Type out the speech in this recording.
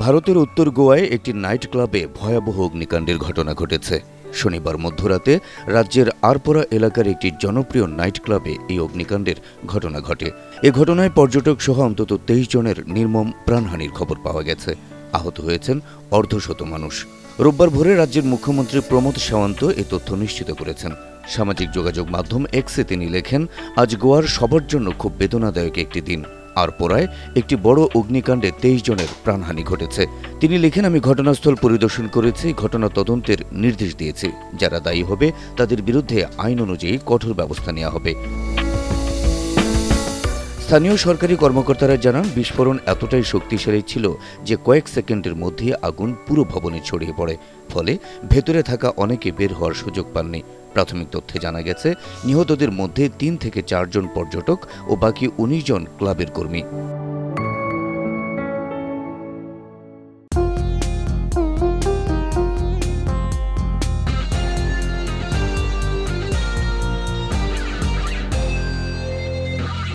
ভারতের উত্তর গোয়ায় একটি নাইট ক্লাবে ভয়াবহ অগ্নিকাণ্ডের ঘটনা ঘটেছে। শনিবার মধ্যরাতে রাজ্যের আরপোরা এলাকার একটি জনপ্রিয় নাইট ক্লাবে এই অগ্নিকাণ্ডের ঘটনা ঘটে। এ ঘটনায় পর্যটক সহ অন্তত 23 জনের নির্মম প্রাণহানির খবর পাওয়া গেছে। আহত হয়েছেন অর্ধশত মানুষ। রোববার ভোরে রাজ্যের মুখ্যমন্ত্রী প্রমোদ সাওয়ন্ত এ তথ্য নিশ্চিত করেছেন। সামাজিক যোগাযোগ মাধ্যম এক্সে তিনি লেখেন, আজ গোয়ার সবার জন্য খুব বেদনাদায়ক একটি দিন। আরপোরায় একটি বড় অগ্নিকাণ্ডে 23 জনের প্রাণহানি ঘটেছে। তিনি লিখেন, আমি ঘটনাস্থল পরিদর্শন করেছি, ঘটনা তদন্তের নির্দেশ দিয়েছি। যারা দায়ী হবে তাদের বিরুদ্ধে আইন অনুযায়ী কঠোর ব্যবস্থা নেওয়া হবে। স্থানীয় সরকারি কর্মকর্তারা জানান, বিস্ফোরণ এতটাই শক্তিশালী ছিল যে কয়েক সেকেন্ডের মধ্যে আগুন পুরো ভবনে ছড়িয়ে পড়ে। ফলে ভেতরে থাকা অনেকে বের হওয়ার সুযোগ পাননি। প্রাথমিক তথ্যে জানা গেছে, নিহতদের মধ্যে 3 থেকে 4 জন পর্যটক ও বাকি 19 জন ক্লাবের কর্মী।